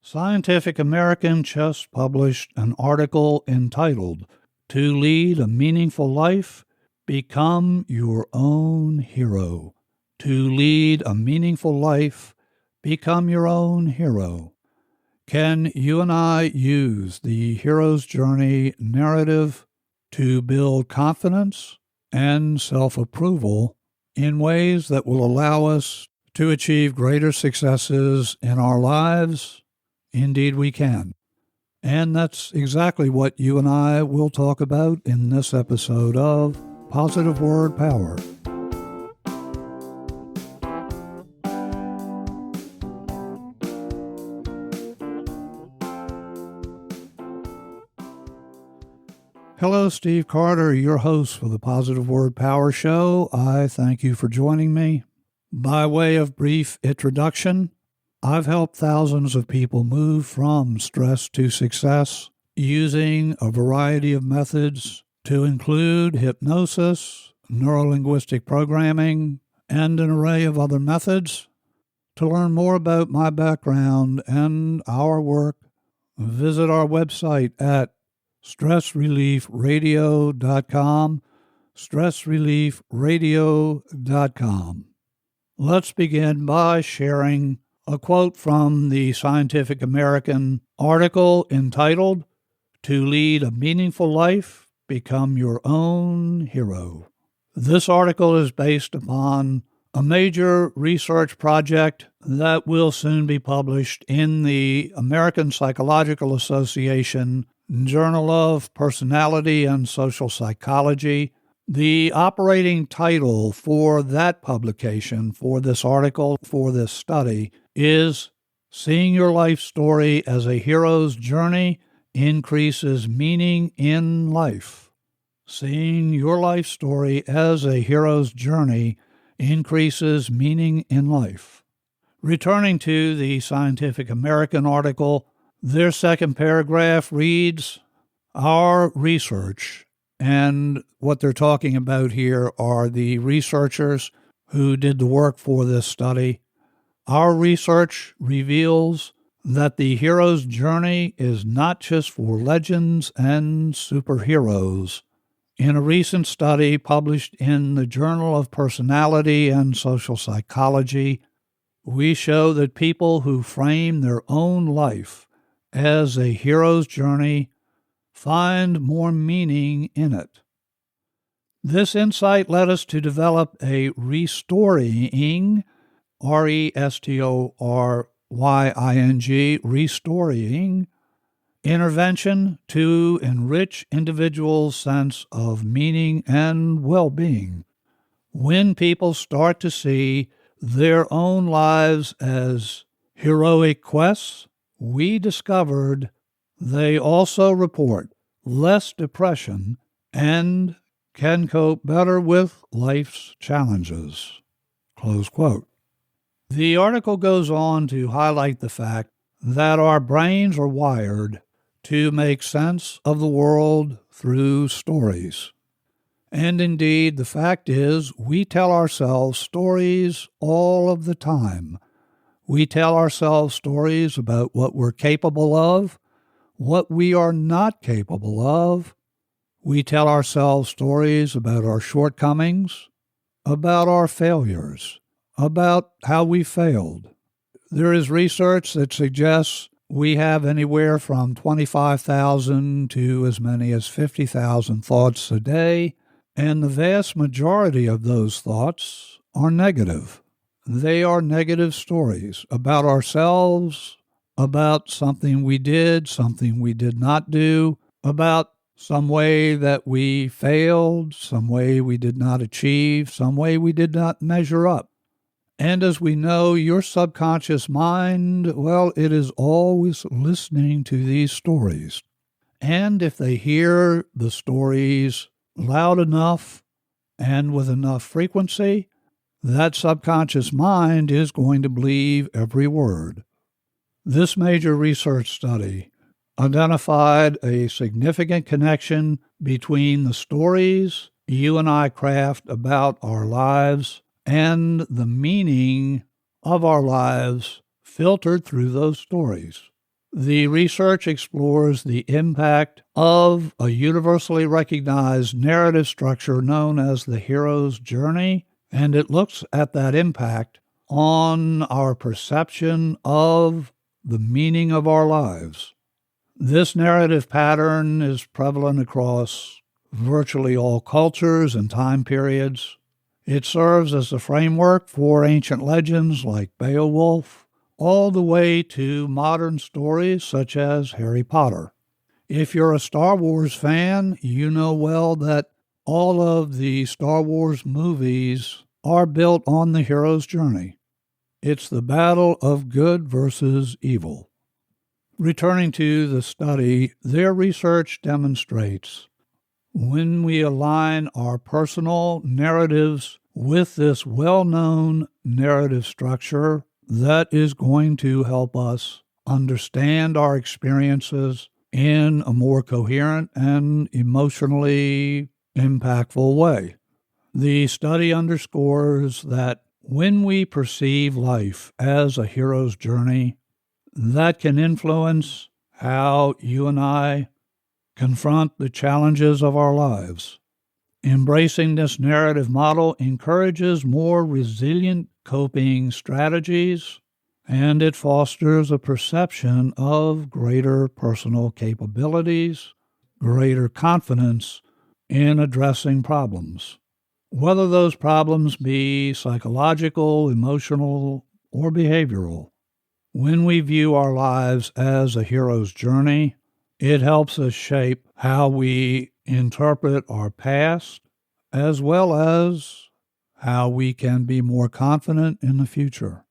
Scientific American just published an article entitled, "To Lead a Meaningful Life, Become Your Own Hero." To lead a meaningful life, become your own hero. Can you and I use the hero's journey narrative to build confidence and self-approval in ways that will allow us to achieve greater successes in our lives? Indeed we can. And that's exactly what you and I will talk about in this episode of Positive Word Power. Hello, Steve Carter, your host for the Positive Word Power Show. I thank you for joining me. By way of brief introduction, I've helped thousands of people move from stress to success using a variety of methods to include hypnosis, neurolinguistic programming, and an array of other methods. To learn more about my background and our work, visit our website at stressreliefradio.com, stressreliefradio.com. Let's begin by sharing a quote from the Scientific American article entitled, "To Lead a Meaningful Life, Become Your Own Hero." This article is based upon a major research project that will soon be published in the American Psychological Association Journal of Personality and Social Psychology. The operating title for that publication, for this article, for this study, is "Seeing Your Life Story as a Hero's Journey Increases Meaning in Life." Seeing your life story as a hero's journey increases meaning in life. Returning to the Scientific American article, their second paragraph reads, "Our research," and what they're talking about here are the researchers who did the work for this study. "Our research reveals that the hero's journey is not just for legends and superheroes. In a recent study published in the Journal of Personality and Social Psychology, we show that people who frame their own life as a hero's journey find more meaning in it." This insight led us to develop a restorying, restorying, restorying intervention to enrich individuals' sense of meaning and well-being. When people start to see their own lives as heroic quests, we discovered they also report less depression and can cope better with life's challenges. Close quote. The article goes on to highlight the fact that our brains are wired to make sense of the world through stories. And indeed, the fact is, we tell ourselves stories all of the time. We tell ourselves stories about what we're capable of, what we are not capable of. We tell ourselves stories about our shortcomings, about our failures, about how we failed. There is research that suggests we have anywhere from 25,000 to as many as 50,000 thoughts a day, and the vast majority of those thoughts are negative. They are negative stories about ourselves, about something we did, something we did not do, about some way that we failed, some way we did not achieve, some way we did not measure up. And as we know, your subconscious mind, well, it is always listening to these stories. And if they hear the stories loud enough and with enough frequency, that subconscious mind is going to believe every word. This major research study identified a significant connection between the stories you and I craft about our lives and the meaning of our lives filtered through those stories. The research explores the impact of a universally recognized narrative structure known as the hero's journey, and it looks at that impact on our perception of the meaning of our lives. This narrative pattern is prevalent across virtually all cultures and time periods. It serves as a framework for ancient legends like Beowulf, all the way to modern stories such as Harry Potter. If you're a Star Wars fan, you know well that all of the Star Wars movies are built on the hero's journey. It's the battle of good versus evil. Returning to the study, their research demonstrates when we align our personal narratives with this well-known narrative structure, that is going to help us understand our experiences in a more coherent and emotionally impactful way. The study underscores that when we perceive life as a hero's journey, that can influence how you and I confront the challenges of our lives. Embracing this narrative model encourages more resilient coping strategies, and it fosters a perception of greater personal capabilities, greater confidence in addressing problems, whether those problems be psychological, emotional, or behavioral. When we view our lives as a hero's journey, it helps us shape how we interpret our past, as well as how we can be more confident in the future.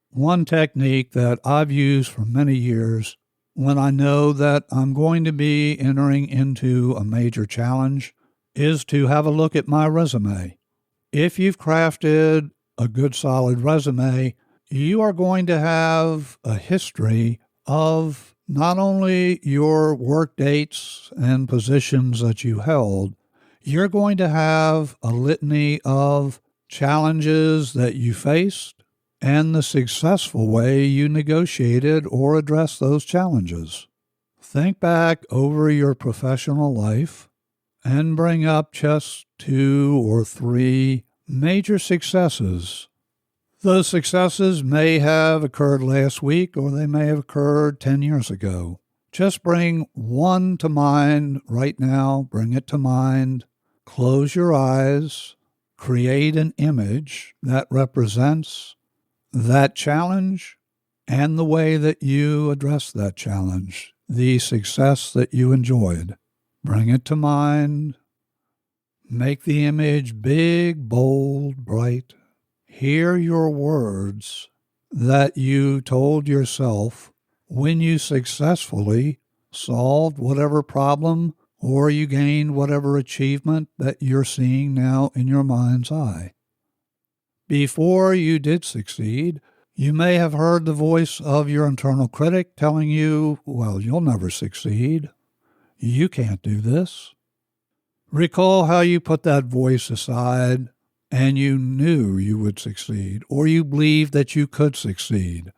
One technique that I've used for many years when I know that I'm going to be entering into a major challenge is to have a look at my resume. If you've crafted a good solid resume, you are going to have a history of not only your work dates and positions that you held, you're going to have a litany of challenges that you faced and the successful way you negotiated or addressed those challenges. Think back over your professional life and bring up just 2 or 3 major successes. Those successes may have occurred last week or they may have occurred 10 years ago. Just bring one to mind right now. Bring it to mind. Close your eyes. Create an image that represents that challenge and the way that you addressed that challenge, the success that you enjoyed. Bring it to mind. Make the image big, bold, bright. Hear your words that you told yourself when you successfully solved whatever problem or you gained whatever achievement that you're seeing now in your mind's eye. Before you did succeed, you may have heard the voice of your internal critic telling you, well, you'll never succeed. You can't do this. Recall how you put that voice aside and you knew you would succeed, or you believed that you could succeed.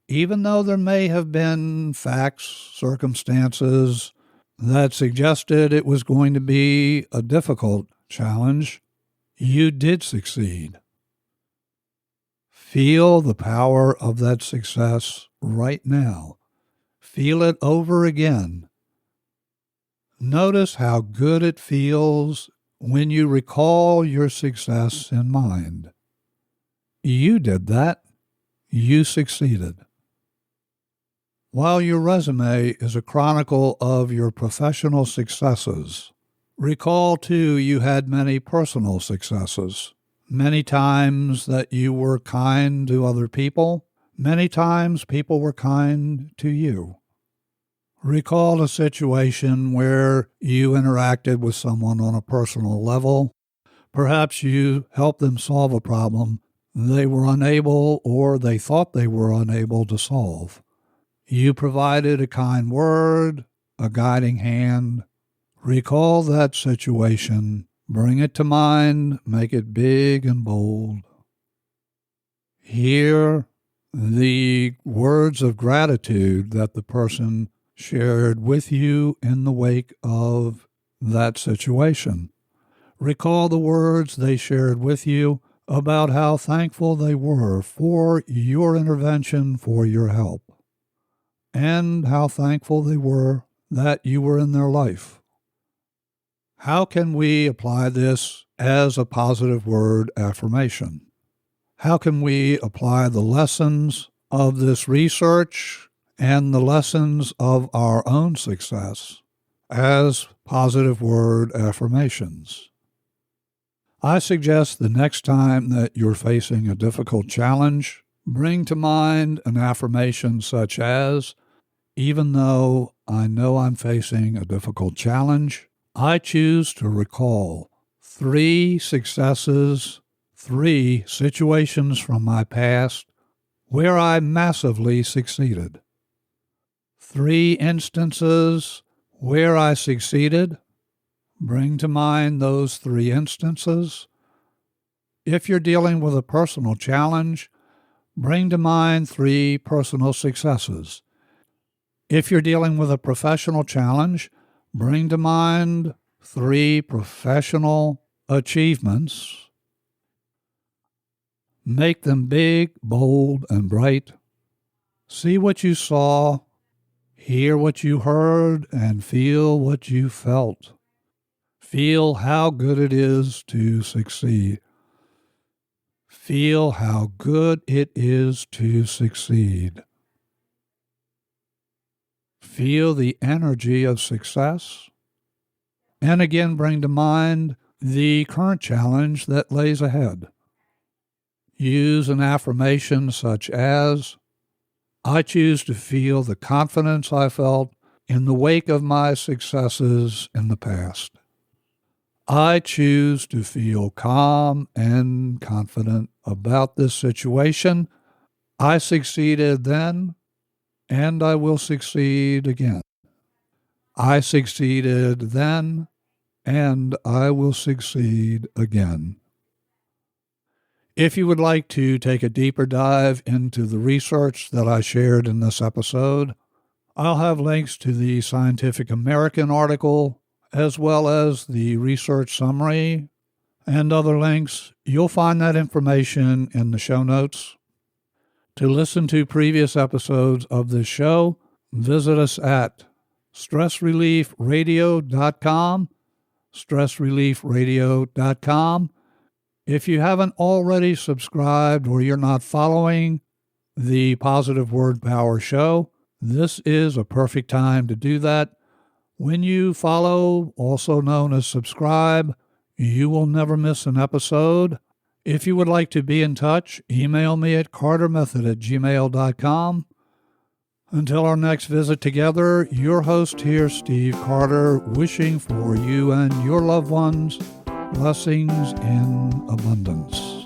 Even though there may have been facts, circumstances that suggested it was going to be a difficult challenge, you did succeed. Feel the power of that success right now. Feel it over again. Notice how good it feels when you recall your success in mind. You did that. You succeeded. While your resume is a chronicle of your professional successes, recall too you had many personal successes. Many times that you were kind to other people. Many times people were kind to you. Recall a situation where you interacted with someone on a personal level. Perhaps you helped them solve a problem they were unable or they thought they were unable to solve. You provided a kind word, a guiding hand. Recall that situation. Bring it to mind. Make it big and bold. Hear the words of gratitude that the person shared with you in the wake of that situation. Recall the words they shared with you about how thankful they were for your intervention, for your help, and how thankful they were that you were in their life. How can we apply this as a positive word affirmation? How can we apply the lessons of this research and the lessons of our own success as positive word affirmations? I suggest the next time that you're facing a difficult challenge, bring to mind an affirmation such as, even though I know I'm facing a difficult challenge, I choose to recall 3 successes, 3 situations from my past where I massively succeeded. 3 instances where I succeeded. Bring to mind those 3 instances. If you're dealing with a personal challenge, bring to mind 3 personal successes. If you're dealing with a professional challenge, bring to mind 3 professional achievements. Make them big, bold, and bright. See what you saw, hear what you heard, and feel what you felt. Feel how good it is to succeed. Feel how good it is to succeed. Feel the energy of success. And again, bring to mind the current challenge that lays ahead. Use an affirmation such as, I choose to feel the confidence I felt in the wake of my successes in the past. I choose to feel calm and confident about this situation. I succeeded then, and I will succeed again. I succeeded then, and I will succeed again. If you would like to take a deeper dive into the research that I shared in this episode, I'll have links to the Scientific American article, as well as the research summary and other links. You'll find that information in the show notes. To listen to previous episodes of this show, visit us at stressreliefradio.com, stressreliefradio.com. If you haven't already subscribed or you're not following the Positive Word Power Show, this is a perfect time to do that. When you follow, also known as subscribe, you will never miss an episode. If you would like to be in touch, email me at cartermethod@gmail.com. Until our next visit together, your host here, Steve Carter, wishing for you and your loved ones blessings in abundance.